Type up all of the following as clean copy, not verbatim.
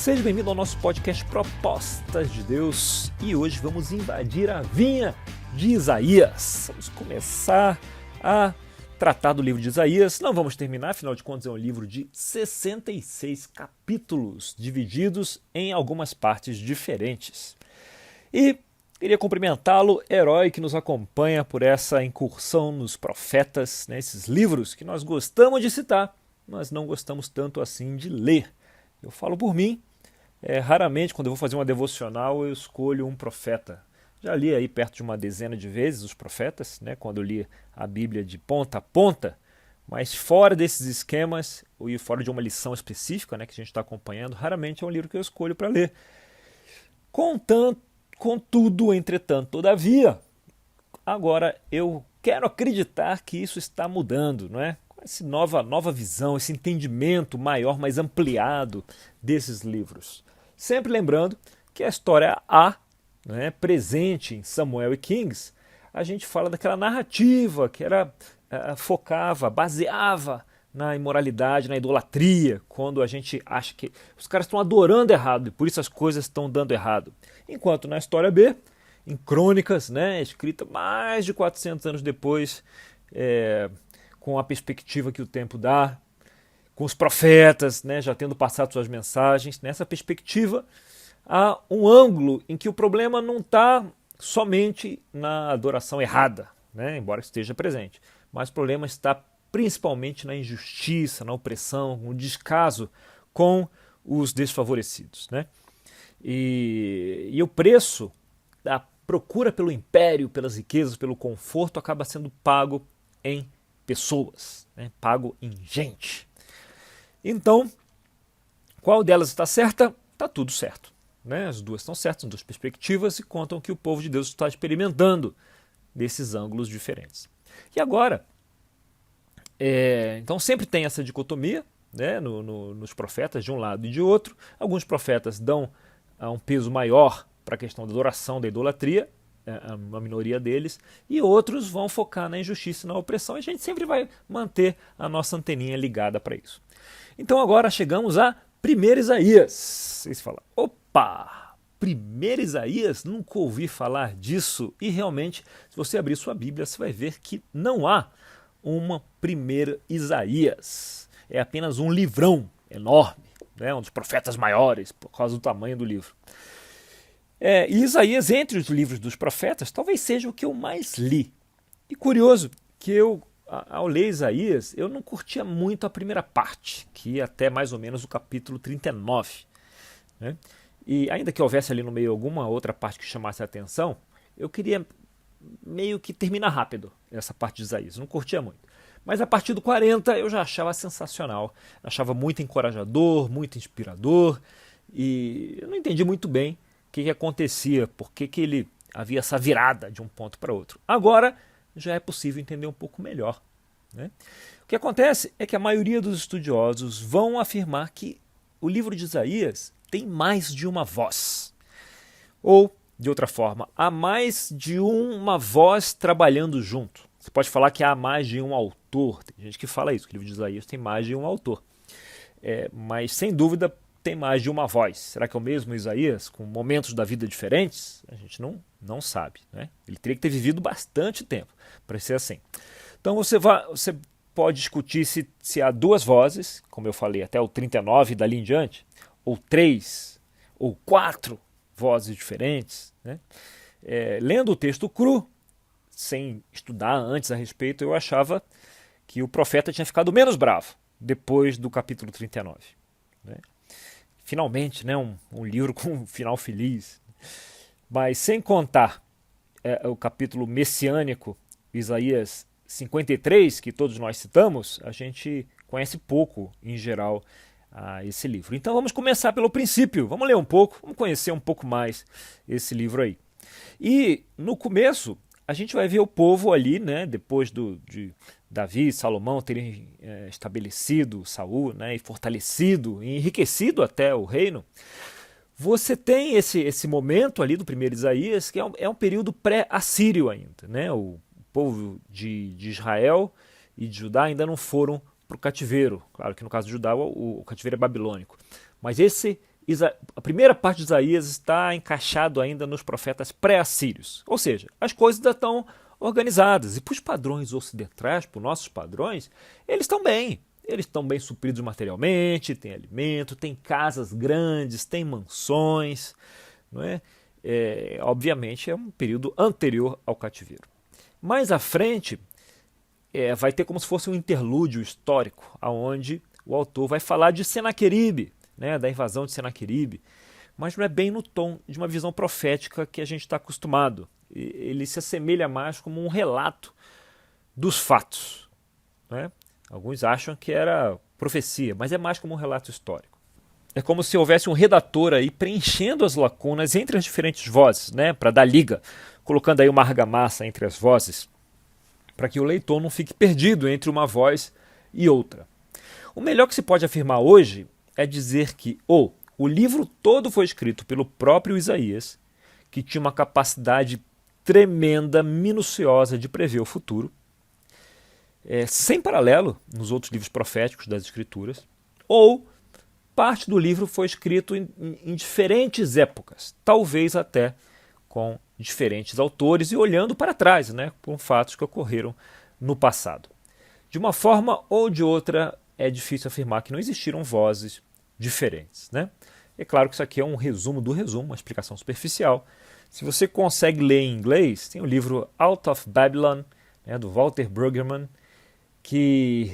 Seja bem-vindo ao nosso podcast Propostas de Deus e hoje vamos invadir a vinha de Isaías. Vamos começar a tratar do livro de Isaías. Não vamos terminar, afinal de contas é um livro de 66 capítulos divididos em algumas partes diferentes. E queria cumprimentá-lo, herói que nos acompanha por essa incursão nos profetas, esses livros que nós gostamos de citar, mas não gostamos tanto assim de ler. Eu falo por mim, raramente quando eu vou fazer uma devocional eu escolho um profeta. Já li aí perto de uma dezena de vezes os profetas, quando eu li a Bíblia de ponta a ponta, mas fora desses esquemas, e fora de uma lição específica que a gente está acompanhando, raramente é um livro que eu escolho para ler. Contudo, entretanto, todavia, agora eu quero acreditar que isso está mudando, não é? Com essa nova visão, esse entendimento maior, mais ampliado desses livros. Sempre lembrando que a história presente em Samuel e Kings, a gente fala daquela narrativa que baseava na imoralidade, na idolatria, quando a gente acha que os caras estão adorando errado e por isso as coisas estão dando errado. Enquanto na história B, em Crônicas, escrita mais de 400 anos depois, com a perspectiva que o tempo dá, com os profetas já tendo passado suas mensagens, nessa perspectiva há um ângulo em que o problema não está somente na adoração errada, embora esteja presente, mas o problema está principalmente na injustiça, na opressão, no descaso com os desfavorecidos. E o preço da procura pelo império, pelas riquezas, pelo conforto, acaba sendo pago em pessoas, pago em gente. Então, qual delas está certa? Está tudo certo. As duas estão certas, são duas perspectivas e contam que o povo de Deus está experimentando desses ângulos diferentes. E agora, então sempre tem essa dicotomia nos profetas de um lado e de outro. Alguns profetas dão um peso maior para a questão da adoração, da idolatria, a minoria deles, e outros vão focar na injustiça e na opressão, e a gente sempre vai manter a nossa anteninha ligada para isso. Então agora chegamos a 1 Isaías. Vocês falam, opa, 1 Isaías? Nunca ouvi falar disso. E realmente, se você abrir sua Bíblia, você vai ver que não há uma 1 Isaías. É apenas um livrão enorme, um dos profetas maiores, por causa do tamanho do livro. E Isaías, entre os livros dos profetas, talvez seja o que eu mais li. E curioso que ao ler Isaías, eu não curtia muito a primeira parte, que ia até mais ou menos o capítulo 39. E ainda que houvesse ali no meio alguma outra parte que chamasse a atenção, eu queria meio que terminar rápido essa parte de Isaías, não curtia muito. Mas a partir do 40 eu já achava sensacional, achava muito encorajador, muito inspirador, e eu não entendi muito bem o que acontecia, por que ele havia essa virada de um ponto para outro. Agora já é possível entender um pouco melhor. O que acontece é que a maioria dos estudiosos vão afirmar que o livro de Isaías tem mais de uma voz. Ou, de outra forma, há mais de uma voz trabalhando junto. Você pode falar que há mais de um autor. Tem gente que fala isso, que o livro de Isaías tem mais de um autor. Mas, sem dúvida, tem mais de uma voz. Será que é o mesmo Isaías, com momentos da vida diferentes? A gente não sabe. Ele teria que ter vivido bastante tempo para ser assim. Então você pode discutir se há duas vozes, como eu falei, até o 39 e dali em diante, ou 3, ou 4 vozes diferentes. Lendo o texto cru, sem estudar antes a respeito, eu achava que o profeta tinha ficado menos bravo depois do capítulo 39. Finalmente, um livro com um final feliz. Mas sem contar o capítulo messiânico, Isaías 53, que todos nós citamos, a gente conhece pouco, em geral, esse livro. Então vamos começar pelo princípio, vamos ler um pouco, vamos conhecer um pouco mais esse livro aí. E no começo, a gente vai ver o povo ali, depois de Davi e Salomão terem estabelecido Saul, e fortalecido, e enriquecido até o reino. Você tem esse momento ali do 1 Isaías, que é um período pré-assírio ainda. O povo de Israel e de Judá ainda não foram para o cativeiro. Claro que no caso de Judá o cativeiro é babilônico. Mas esse a primeira parte de Isaías está encaixado ainda nos profetas pré-assírios. Ou seja, as coisas ainda estão organizadas. E para os padrões ocidentais, para os nossos padrões, eles estão bem. Eles estão bem supridos materialmente, tem alimento, tem casas grandes, tem mansões. Não é? Obviamente é um período anterior ao cativeiro. Mais à frente, vai ter como se fosse um interlúdio histórico, onde o autor vai falar de Senaqueribe, né, da invasão de Senaqueribe, mas não é bem no tom de uma visão profética que a gente está acostumado. Ele se assemelha mais como um relato dos fatos. Né? Alguns acham que era profecia, mas é mais como um relato histórico. É como se houvesse um redator aí preenchendo as lacunas entre as diferentes vozes, né, para dar liga, colocando aí uma argamassa entre as vozes, para que o leitor não fique perdido entre uma voz e outra. O melhor que se pode afirmar hoje é dizer que o livro todo foi escrito pelo próprio Isaías, que tinha uma capacidade tremenda, minuciosa de prever o futuro, sem paralelo nos outros livros proféticos das Escrituras, ou parte do livro foi escrito em diferentes épocas, talvez até com diferentes autores e olhando para trás, né, com fatos que ocorreram no passado. De uma forma ou de outra, é difícil afirmar que não existiram vozes diferentes. Né? É claro que isso aqui é um resumo do resumo, uma explicação superficial. Se você consegue ler em inglês, tem o livro Out of Babylon, né, do Walter Brueggemann, que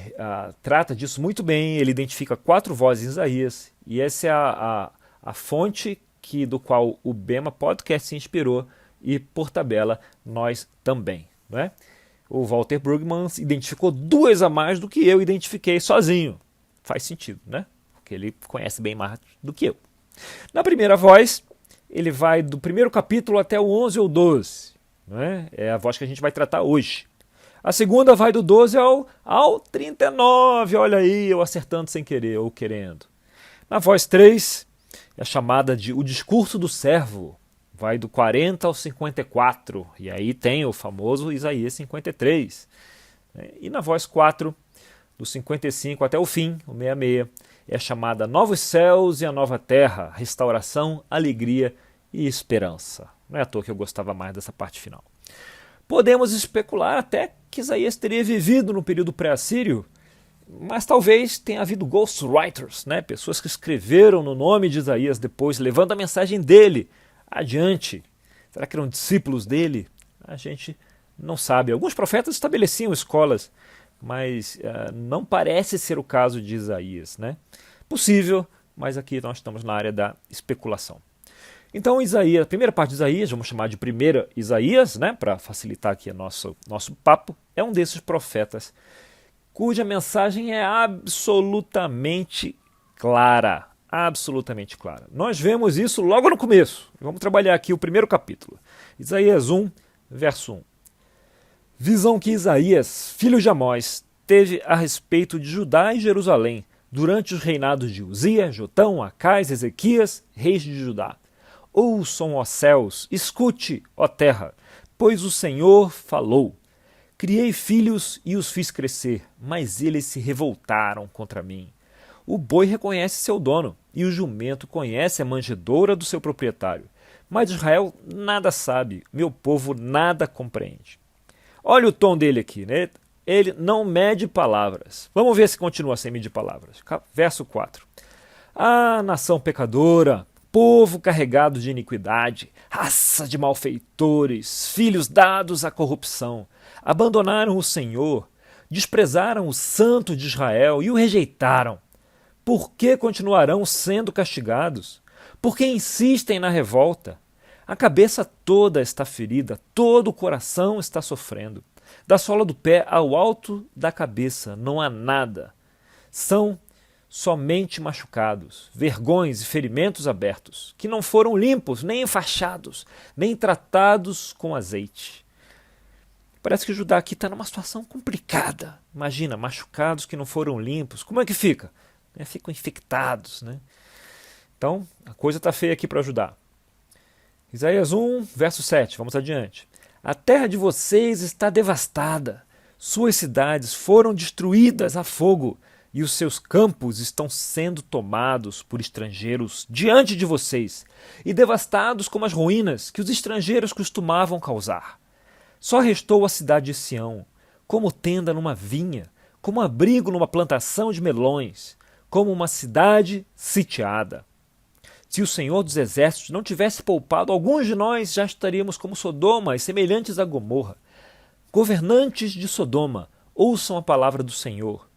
trata disso muito bem. Ele identifica 4 vozes em Isaías, e essa é a fonte do qual o Bema Podcast se inspirou, e por tabela nós também. Não é? O Walter Brueggemann identificou 2 a mais do que eu identifiquei sozinho. Faz sentido, né? Porque ele conhece bem mais do que eu. Na primeira voz, ele vai do primeiro capítulo até o 11 ou 12. Não é? É a voz que a gente vai tratar hoje. A segunda vai do 12 ao 39. Olha aí, eu acertando sem querer ou querendo. Na voz 3, é a chamada de O Discurso do Servo. Vai do 40 ao 54. E aí tem o famoso Isaías 53. E na voz 4, do 55 até o fim, o 66, é a chamada Novos Céus e a Nova Terra, restauração, alegria e esperança. Não é à toa que eu gostava mais dessa parte final. Podemos especular até que Isaías teria vivido no período pré-assírio, mas talvez tenha havido ghostwriters, né? Pessoas que escreveram no nome de Isaías depois, levando a mensagem dele adiante. Será que eram discípulos dele? A gente não sabe. Alguns profetas estabeleciam escolas, mas não parece ser o caso de Isaías. Né? Possível, mas aqui nós estamos na área da especulação. Então, Isaías, a primeira parte de Isaías, vamos chamar de primeira Isaías, né, para facilitar aqui o nosso papo, é um desses profetas cuja mensagem é absolutamente clara. Absolutamente clara. Nós vemos isso logo no começo. Vamos trabalhar aqui o primeiro capítulo. Isaías 1, verso 1. Visão que Isaías, filho de Amós, teve a respeito de Judá e Jerusalém durante os reinados de Uzias, Jotão, Acais, Ezequias, reis de Judá. Ouçam, ó céus, escute, ó terra, pois o Senhor falou. Criei filhos e os fiz crescer, mas eles se revoltaram contra mim. O boi reconhece seu dono, e o jumento conhece a manjedoura do seu proprietário. Mas Israel nada sabe, meu povo nada compreende. Olha o tom dele aqui, né? Ele não mede palavras. Vamos ver se continua sem medir palavras. Verso 4. Ah, nação pecadora, povo carregado de iniquidade, raça de malfeitores, filhos dados à corrupção, abandonaram o Senhor, desprezaram o Santo de Israel e o rejeitaram. Por que continuarão sendo castigados? Por que insistem na revolta? A cabeça toda está ferida, todo o coração está sofrendo. Da sola do pé ao alto da cabeça não há nada. São somente machucados, vergões e ferimentos abertos, que não foram limpos, nem enfaixados, nem tratados com azeite. Parece que Judá aqui está numa situação complicada. Imagina, machucados que não foram limpos. Como é que fica? Ficam infectados. Né? Então, a coisa está feia aqui para Judá. Isaías 1, verso 7, vamos adiante. A terra de vocês está devastada, suas cidades foram destruídas a fogo, e os seus campos estão sendo tomados por estrangeiros diante de vocês e devastados como as ruínas que os estrangeiros costumavam causar. Só restou a cidade de Sião, como tenda numa vinha, como abrigo numa plantação de melões, como uma cidade sitiada. Se o Senhor dos Exércitos não tivesse poupado alguns de nós, já estaríamos como Sodoma e semelhantes a Gomorra. Governantes de Sodoma, ouçam a palavra do Senhor.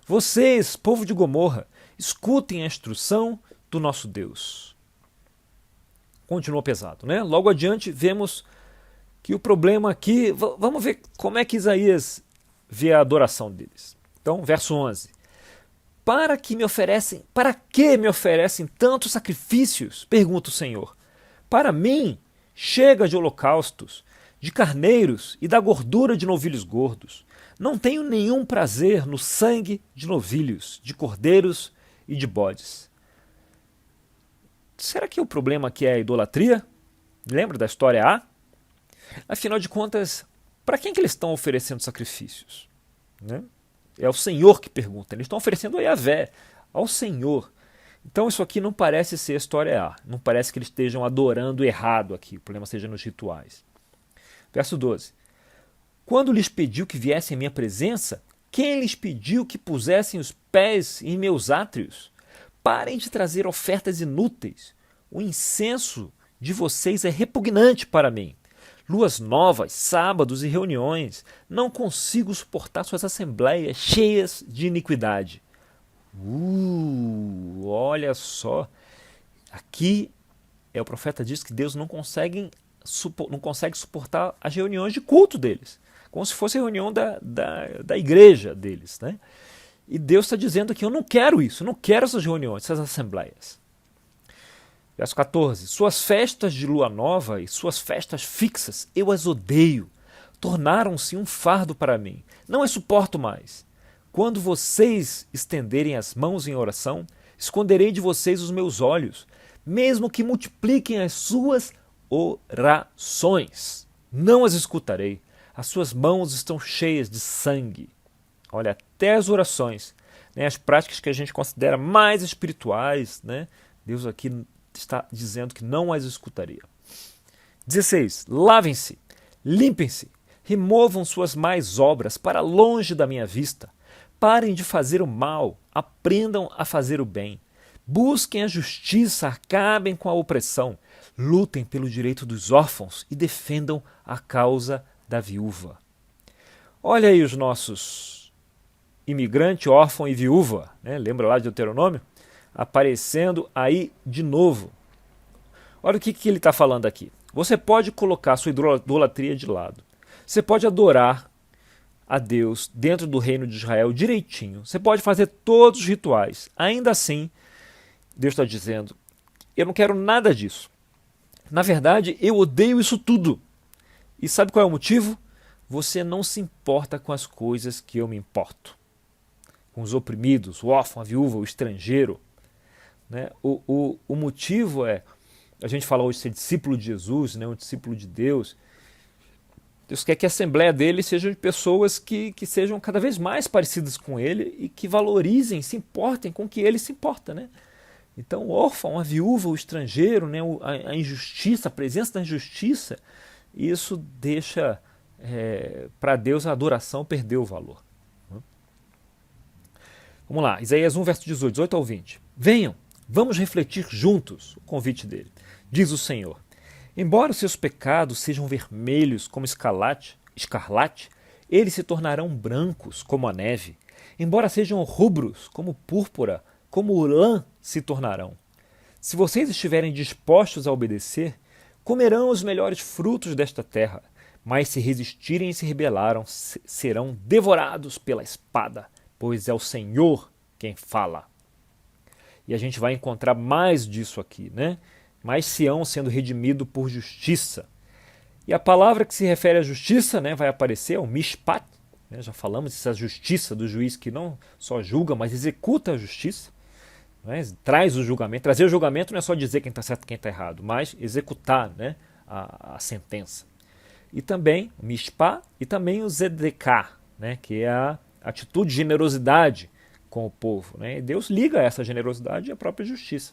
Vocês, povo de Gomorra, escutem a instrução do nosso Deus. Continua pesado, né? Logo adiante vemos que o problema aqui... Vamos ver como é que Isaías vê a adoração deles. Então, verso 11. Para que me oferecem tantos sacrifícios? Pergunta o Senhor. Para mim, chega de holocaustos, de carneiros e da gordura de novilhos gordos. Não tenho nenhum prazer no sangue de novilhos, de cordeiros e de bodes. Será que o problema aqui é a idolatria? Lembra da história A? Afinal de contas, para quem que eles estão oferecendo sacrifícios? Né? É o Senhor que pergunta. Eles estão oferecendo a Yahvé, ao Senhor. Então isso aqui não parece ser a história A. Não parece que eles estejam adorando errado aqui. O problema seja nos rituais. Verso 12. Quando lhes pediu que viessem em minha presença, quem lhes pediu que pusessem os pés em meus átrios? Parem de trazer ofertas inúteis. O incenso de vocês é repugnante para mim. Luas novas, sábados e reuniões. Não consigo suportar suas assembleias cheias de iniquidade. Olha só. Aqui o profeta diz que Deus não consegue suportar as reuniões de culto deles. Como se fosse a reunião da igreja deles. Né? E Deus está dizendo aqui, eu não quero isso, eu não quero essas reuniões, essas assembleias. Verso 14. Suas festas de lua nova e suas festas fixas, eu as odeio. Tornaram-se um fardo para mim. Não as suporto mais. Quando vocês estenderem as mãos em oração, esconderei de vocês os meus olhos, mesmo que multipliquem as suas orações. Não as escutarei. As suas mãos estão cheias de sangue. Olha, até as orações, né, as práticas que a gente considera mais espirituais, né, Deus aqui está dizendo que não as escutaria. 16. Lavem-se, limpem-se, removam suas más obras para longe da minha vista. Parem de fazer o mal, aprendam a fazer o bem. Busquem a justiça, acabem com a opressão. Lutem pelo direito dos órfãos e defendam a causa da viúva. Olha aí os nossos imigrante, órfão e viúva, né? Lembra lá de Deuteronômio? Aparecendo aí de novo. Olha o que ele está falando aqui. Você pode colocar sua idolatria de lado. Você pode adorar a Deus dentro do reino de Israel direitinho. Você pode fazer todos os rituais. Ainda assim, Deus está dizendo, eu não quero nada disso. Na verdade, eu odeio isso tudo. E sabe qual é o motivo? Você não se importa com as coisas que eu me importo. Com os oprimidos, o órfão, a viúva, o estrangeiro. Né? O motivo é, a gente fala hoje de ser discípulo de Jesus, né? Um discípulo de Deus. Deus quer que a assembleia dele seja de pessoas que sejam cada vez mais parecidas com ele e que valorizem, se importem com o que ele se importa. Né? Então o órfão, a viúva, o estrangeiro, né? A injustiça, a presença da injustiça, isso deixa para Deus a adoração perder o valor. Vamos lá, Isaías 1, verso 18 ao 20. Venham, vamos refletir juntos, o convite dele. Diz o Senhor, embora os seus pecados sejam vermelhos como escarlate, eles se tornarão brancos como a neve. Embora sejam rubros como púrpura, como lã se tornarão. Se vocês estiverem dispostos a obedecer, comerão os melhores frutos desta terra, mas se resistirem e se rebelaram, serão devorados pela espada, pois é o Senhor quem fala. E a gente vai encontrar mais disso aqui, né? Mais Sião sendo redimido por justiça. E a palavra que se refere à justiça, né, vai aparecer, é o mishpat, né? Já falamos dessa justiça do juiz que não só julga, mas executa a justiça. Né? Traz o julgamento. Trazer o julgamento não é só dizer quem está certo e quem está errado, mas executar, né, a sentença. E também o mishpat e também o zedeká, né, que é a atitude de generosidade com o povo, né? E Deus liga essa generosidade à própria justiça.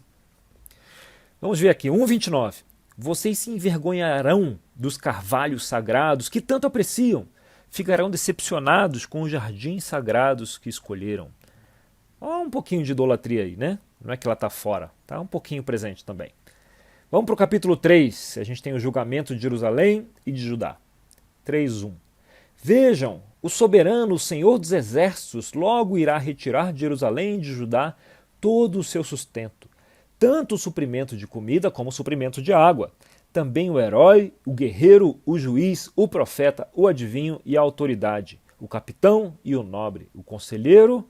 Vamos ver aqui, 1:29. Vocês se envergonharão dos carvalhos sagrados que tanto apreciam. Ficarão decepcionados com os jardins sagrados que escolheram. Olha um pouquinho de idolatria aí, né? Não é que ela está fora, está um pouquinho presente também. Vamos para o capítulo 3. A gente tem o julgamento de Jerusalém e de Judá. 3:1. Vejam, o soberano, o Senhor dos exércitos, logo irá retirar de Jerusalém e de Judá todo o seu sustento, tanto o suprimento de comida como o suprimento de água. Também o herói, o guerreiro, o juiz, o profeta, o adivinho e a autoridade, o capitão e o nobre, o conselheiro,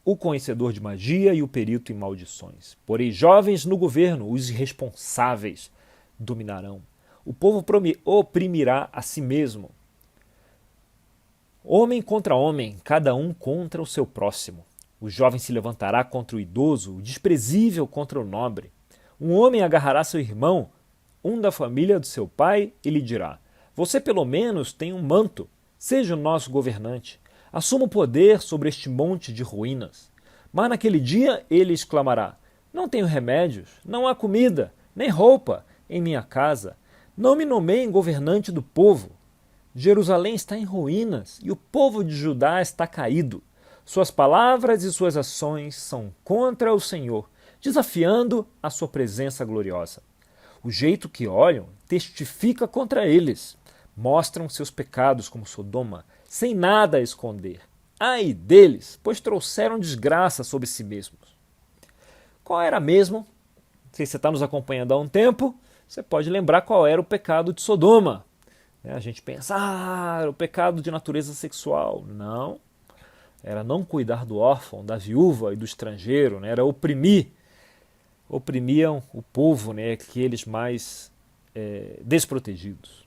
o conhecedor de magia e o perito em maldições. Porém, jovens no governo, os irresponsáveis dominarão. O povo oprimirá a si mesmo. Homem contra homem, cada um contra o seu próximo. O jovem se levantará contra o idoso, o desprezível contra o nobre. Um homem agarrará seu irmão, um da família do seu pai, e lhe dirá: você pelo menos tem um manto, seja o nosso governante. Assuma o poder sobre este monte de ruínas. Mas naquele dia ele exclamará: não tenho remédios, não há comida, nem roupa em minha casa. Não me nomeiem governante do povo. Jerusalém está em ruínas e o povo de Judá está caído. Suas palavras e suas ações são contra o Senhor, desafiando a sua presença gloriosa. O jeito que olham testifica contra eles. Mostram seus pecados como Sodoma, sem nada a esconder. Ai deles, pois trouxeram desgraça sobre si mesmos. Qual era mesmo? Se você está nos acompanhando há um tempo, você pode lembrar qual era o pecado de Sodoma. A gente pensa, era o pecado de natureza sexual. Não. Era não cuidar do órfão, da viúva e do estrangeiro. Era oprimir. Oprimiam o povo, aqueles mais desprotegidos.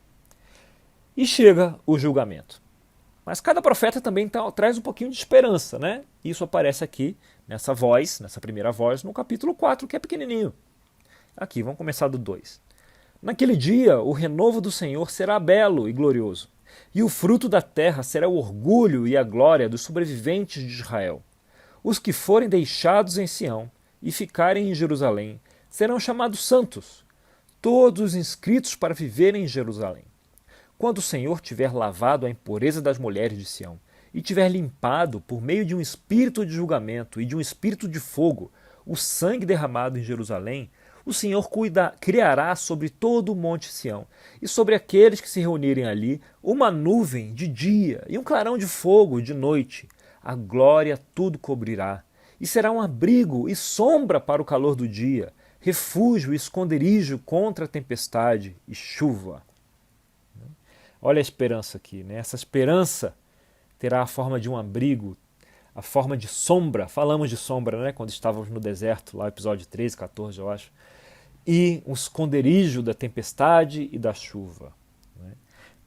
E chega o julgamento. Mas cada profeta também traz um pouquinho de esperança, né? Isso aparece aqui nessa voz, nessa primeira voz, no capítulo 4, que é pequenininho. Aqui, vamos começar do 2. Naquele dia, o renovo do Senhor será belo e glorioso, e o fruto da terra será o orgulho e a glória dos sobreviventes de Israel. Os que forem deixados em Sião e ficarem em Jerusalém serão chamados santos, todos os inscritos para viverem em Jerusalém. Quando o Senhor tiver lavado a impureza das mulheres de Sião e tiver limpado, por meio de um espírito de julgamento e de um espírito de fogo, o sangue derramado em Jerusalém, o Senhor criará sobre todo o monte Sião e sobre aqueles que se reunirem ali uma nuvem de dia e um clarão de fogo de noite. A glória tudo cobrirá e será um abrigo e sombra para o calor do dia, refúgio e esconderijo contra a tempestade e chuva. Olha a esperança aqui, né? Essa esperança terá a forma de um abrigo, a forma de sombra. Falamos de sombra, né? Quando estávamos no deserto, lá episódio 13, 14, eu acho. E um esconderijo da tempestade e da chuva. Né?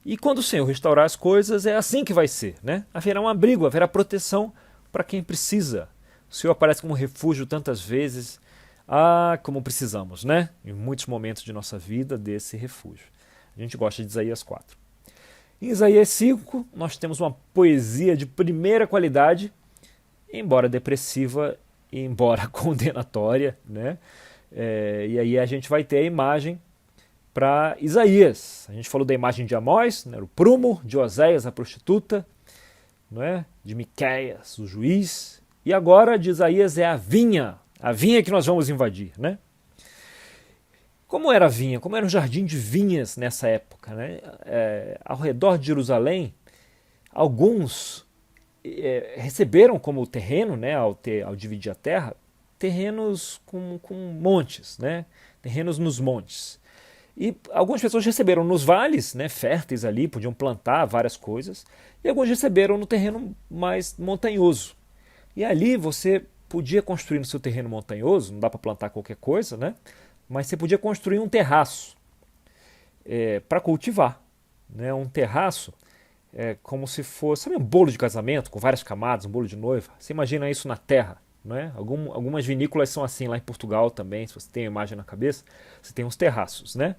E quando o Senhor restaurar as coisas, é assim que vai ser. Né? Haverá um abrigo, haverá proteção para quem precisa. O Senhor aparece como refúgio tantas vezes. Como precisamos, né? Em muitos momentos de nossa vida, desse refúgio. A gente gosta de Isaías 4. Em Isaías 5, nós temos uma poesia de primeira qualidade, embora depressiva e embora condenatória, né? E aí a gente vai ter a imagem para Isaías. A gente falou da imagem de Amós, né? O prumo, de Oséias, a prostituta, né? De Miqueias, o juiz, e agora de Isaías é a vinha que nós vamos invadir, né? Como era a vinha? Como era um jardim de vinhas nessa época, né? Ao redor de Jerusalém, alguns receberam como terreno, né? Ao dividir a terra, terrenos com montes, né? Terrenos nos montes. E algumas pessoas receberam nos vales, né? Férteis ali, podiam plantar várias coisas, e alguns receberam no terreno mais montanhoso. E ali você podia construir no seu terreno montanhoso, não dá para plantar qualquer coisa, né? Mas você podia construir um terraço para cultivar. Né? Um terraço é como se fosse, sabe, um bolo de casamento com várias camadas, um bolo de noiva? Você imagina isso na terra. Né? Algumas vinícolas são assim, lá em Portugal também, se você tem a imagem na cabeça, você tem uns terraços. Né?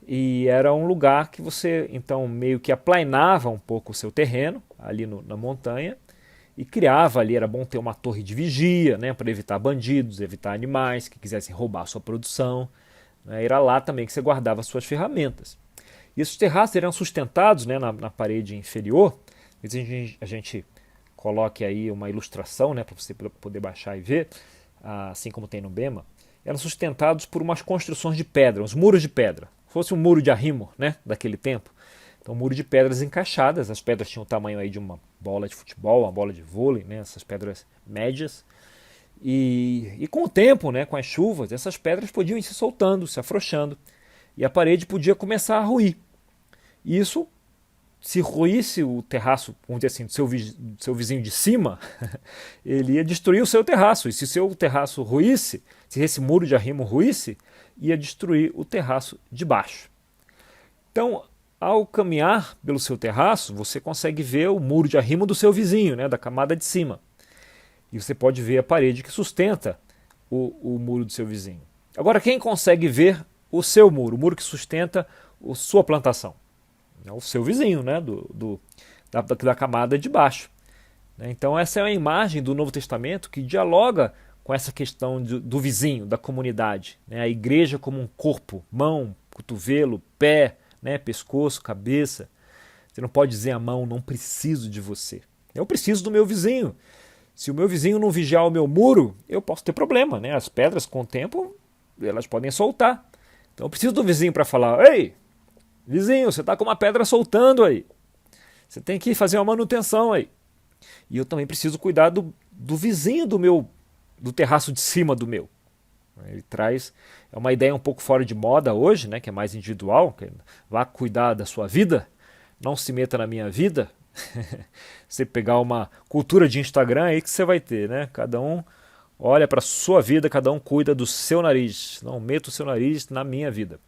E era um lugar que você, então, meio que aplainava um pouco o seu terreno, ali na montanha, e criava ali, era bom ter uma torre de vigia, né, para evitar bandidos, evitar animais que quisessem roubar a sua produção. Né, era lá também que você guardava as suas ferramentas. E esses terraços eram sustentados, né, na parede inferior. A gente coloque aí uma ilustração, né, para você poder baixar e ver, assim como tem no Bema. Eram sustentados por umas construções de pedra, uns muros de pedra. Fosse um muro de arrimo, né, daquele tempo. Então, muro de pedras encaixadas. As pedras tinham o tamanho aí de uma bola de futebol, uma bola de vôlei, né, essas pedras médias. E com o tempo, né, com as chuvas, essas pedras podiam ir se soltando, se afrouxando. E a parede podia começar a ruir. E isso, se ruísse o terraço, vamos dizer assim, do seu vizinho de cima, ele ia destruir o seu terraço. E se o seu terraço ruísse, se esse muro de arrimo ruísse, ia destruir o terraço de baixo. Então, ao caminhar pelo seu terraço, você consegue ver o muro de arrimo do seu vizinho, né, da camada de cima. E você pode ver a parede que sustenta o muro do seu vizinho. Agora, quem consegue ver o seu muro, o muro que sustenta a sua plantação? É o seu vizinho, né, da camada de baixo. Então, essa é a imagem do Novo Testamento que dialoga com essa questão do vizinho, da comunidade. Né? A igreja como um corpo, mão, cotovelo, pé, né, pescoço, cabeça. Você não pode dizer à mão, não preciso de você. Eu preciso do meu vizinho. Se o meu vizinho não vigiar o meu muro, eu posso ter problema. Né? As pedras, com o tempo, elas podem soltar. Então eu preciso do vizinho para falar, ei, vizinho, você está com uma pedra soltando aí. Você tem que fazer uma manutenção aí. E eu também preciso cuidar do vizinho do terraço de cima do meu. Ele traz uma ideia um pouco fora de moda hoje, né, que é mais individual, que vá cuidar da sua vida, não se meta na minha vida. Você pegar uma cultura de Instagram aí que você vai ter, né? Cada um olha para a sua vida, cada um cuida do seu nariz. Não meta o seu nariz na minha vida.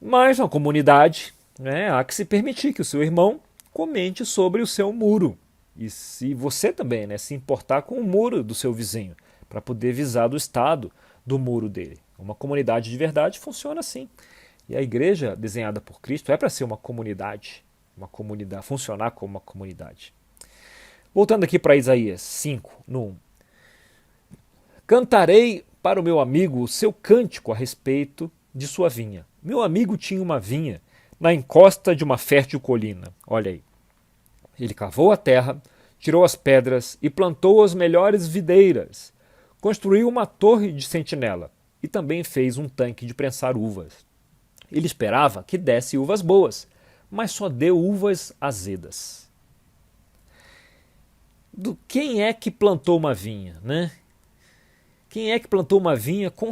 Mas na comunidade, né, há que se permitir que o seu irmão comente sobre o seu muro. E se você também, né, se importar com o muro do seu vizinho, para poder visar do estado do muro dele. Uma comunidade de verdade funciona assim. E a igreja desenhada por Cristo é para ser uma comunidade, funcionar como uma comunidade. Voltando aqui para Isaías 5, no 1. Cantarei para o meu amigo o seu cântico a respeito de sua vinha. Meu amigo tinha uma vinha na encosta de uma fértil colina. Olha aí. Ele cavou a terra, tirou as pedras e plantou as melhores videiras. Construiu uma torre de sentinela e também fez um tanque de prensar uvas. Ele esperava que desse uvas boas, mas só deu uvas azedas. Quem é que plantou uma vinha, né? Quem é que plantou uma vinha com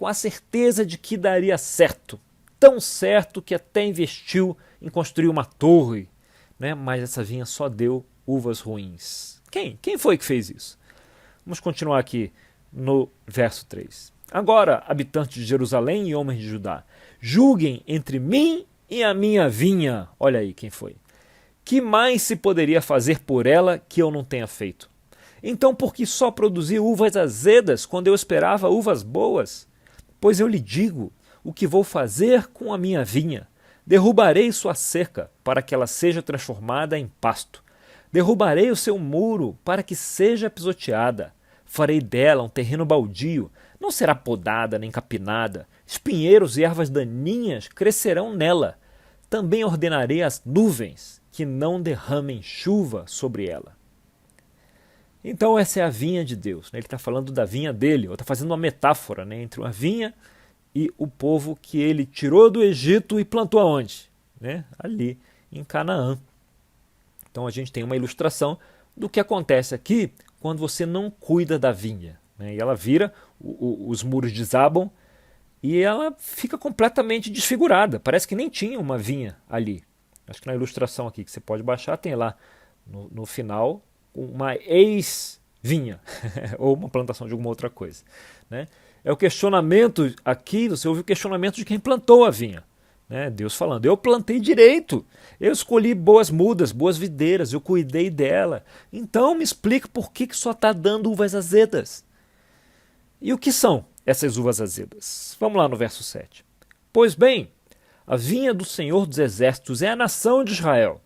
a certeza de que daria certo? Tão certo que até investiu em construir uma torre, né? Mas essa vinha só deu uvas ruins. Quem foi que fez isso? Vamos continuar aqui no verso 3. Agora, habitantes de Jerusalém e homens de Judá, julguem entre mim e a minha vinha. Olha aí quem foi. Que mais se poderia fazer por ela que eu não tenha feito? Então, por que só produzi uvas azedas quando eu esperava uvas boas? Pois eu lhe digo o que vou fazer com a minha vinha. Derrubarei sua cerca para que ela seja transformada em pasto. Derrubarei o seu muro para que seja pisoteada. Farei dela um terreno baldio, não será podada nem capinada. Espinheiros e ervas daninhas crescerão nela. Também ordenarei às nuvens que não derramem chuva sobre ela. Então essa é a vinha de Deus. Né? Ele está falando da vinha dele, ou está fazendo uma metáfora, né, entre uma vinha e o povo que ele tirou do Egito e plantou aonde? Né? Ali, em Canaã. Então a gente tem uma ilustração do que acontece aqui quando você não cuida da vinha. Né? E ela vira, os muros desabam e ela fica completamente desfigurada. Parece que nem tinha uma vinha ali. Acho que na ilustração aqui que você pode baixar tem lá no final uma ex-vinha ou uma plantação de alguma outra coisa. Né? É o questionamento aqui, você ouve o questionamento de quem plantou a vinha. Né? Deus falando, eu plantei direito, eu escolhi boas mudas, boas videiras, eu cuidei dela. Então me explica por que só está dando uvas azedas. E o que são essas uvas azedas? Vamos lá no verso 7. Pois bem, a vinha do Senhor dos Exércitos é a nação de Israel.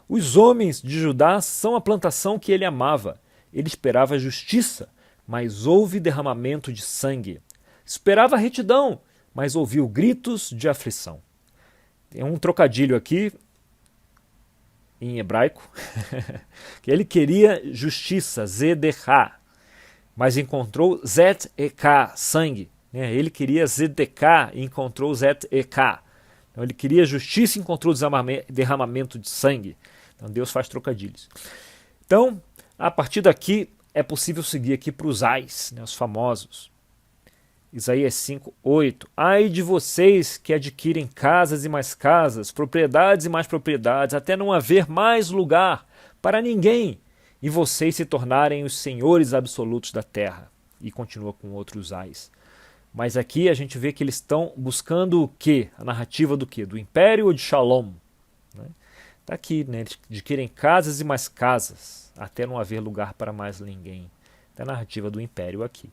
Os homens de Judá são a plantação que ele amava. Ele esperava justiça, mas houve derramamento de sangue. Esperava retidão, mas ouviu gritos de aflição. Tem um trocadilho aqui, em hebraico, que ele queria justiça, zedekah, mas encontrou zet-ekah, sangue. Ele queria zedekah e encontrou zet-ekah. Então ele queria justiça e encontrou derramamento de sangue. Então Deus faz trocadilhos. Então, a partir daqui, é possível seguir aqui para os ais, os famosos. Isaías 5:8. Ai de vocês que adquirem casas e mais casas, propriedades e mais propriedades, até não haver mais lugar para ninguém, e vocês se tornarem os senhores absolutos da terra. E continua com outros ais. Mas aqui a gente vê que eles estão buscando o quê? A narrativa do quê? Do império ou de Shalom? Está aqui, eles adquirem casas e mais casas, até não haver lugar para mais ninguém. É a narrativa do império aqui.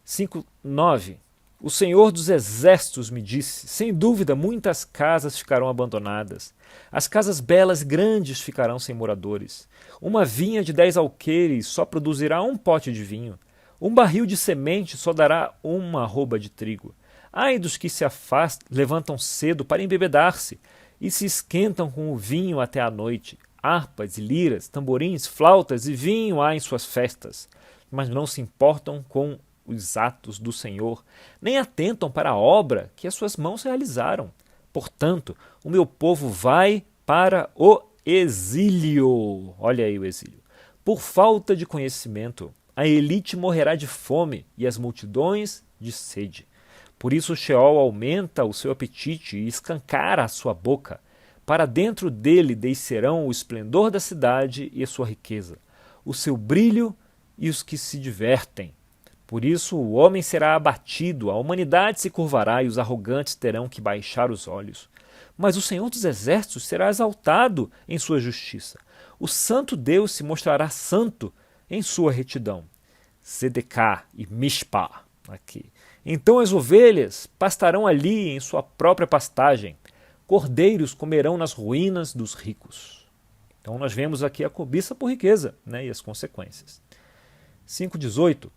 5:9. O Senhor dos Exércitos me disse, sem dúvida muitas casas ficarão abandonadas. As casas belas e grandes ficarão sem moradores. Uma vinha de 10 alqueires só produzirá um pote de vinho. Um barril de semente só dará uma arroba de trigo. Ai dos que se afastam, levantam cedo para embebedar-se e se esquentam com o vinho até a noite. Harpas e liras, tamborins, flautas e vinho há em suas festas, mas não se importam com os atos do Senhor, nem atentam para a obra que as suas mãos realizaram. Portanto, o meu povo vai para o exílio. Olha aí o exílio. Por falta de conhecimento, a elite morrerá de fome e as multidões de sede. Por isso o Sheol aumenta o seu apetite e escancara a sua boca. Para dentro dele descerão o esplendor da cidade e a sua riqueza, o seu brilho e os que se divertem. Por isso o homem será abatido, a humanidade se curvará e os arrogantes terão que baixar os olhos. Mas o Senhor dos Exércitos será exaltado em sua justiça. O Santo Deus se mostrará santo em sua retidão. Zedekah e Mishpah. Aqui. Então as ovelhas pastarão ali em sua própria pastagem. Cordeiros comerão nas ruínas dos ricos. Então nós vemos aqui a cobiça por riqueza, e as consequências. 5:18.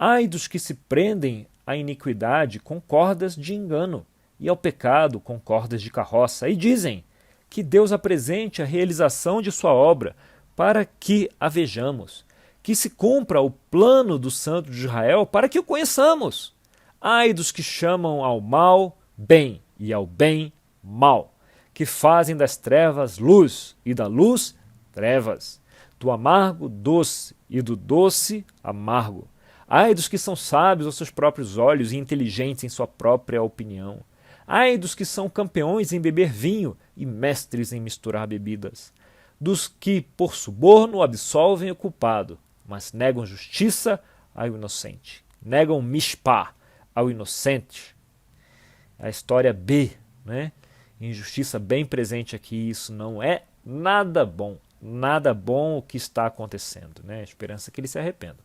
Ai dos que se prendem à iniquidade com cordas de engano e ao pecado com cordas de carroça e dizem que Deus apresente a realização de sua obra para que a vejamos, que se cumpra o plano do Santo de Israel para que o conheçamos. Ai dos que chamam ao mal bem e ao bem mal, que fazem das trevas luz e da luz trevas, do amargo doce e do doce amargo. Ai dos que são sábios aos seus próprios olhos e inteligentes em sua própria opinião. Ai dos que são campeões em beber vinho e mestres em misturar bebidas. Dos que, por suborno, absolvem o culpado, mas negam justiça ao inocente. Negam mishpah ao inocente. A história B, Injustiça bem presente aqui, isso não é nada bom o que está acontecendo, A esperança é que ele se arrependa.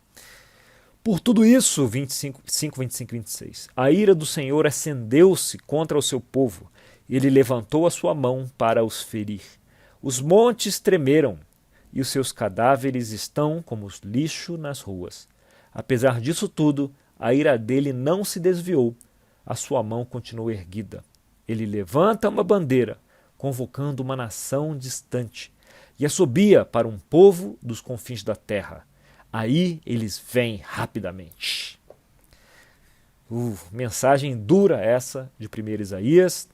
Por tudo isso, 5, 25 e 26, a ira do Senhor acendeu-se contra o seu povo, e ele levantou a sua mão para os ferir. Os montes tremeram, e os seus cadáveres estão como lixo nas ruas. Apesar disso tudo, a ira dele não se desviou, a sua mão continuou erguida. Ele levanta uma bandeira, convocando uma nação distante, e assobia para um povo dos confins da terra. Aí eles vêm rapidamente. Mensagem dura essa de 1 Isaías.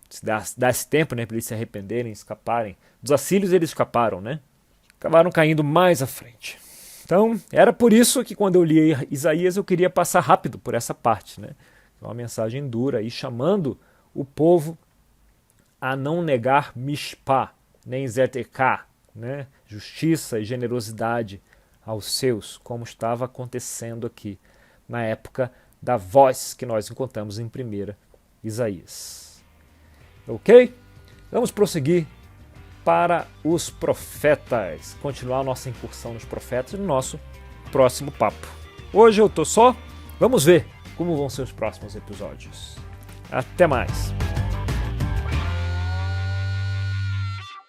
Se dá esse tempo para eles se arrependerem, escaparem. Dos assírios eles escaparam, Acabaram caindo mais à frente. Então, era por isso que quando eu li Isaías eu queria passar rápido por essa parte. É uma mensagem dura e chamando o povo a não negar mishpah, nem zedekah, justiça e generosidade aos seus, como estava acontecendo aqui na época da voz que nós encontramos em 1 Isaías. Ok? Vamos prosseguir para os profetas, continuar nossa incursão nos profetas no nosso próximo papo. Hoje eu estou só, vamos ver como vão ser os próximos episódios. Até mais!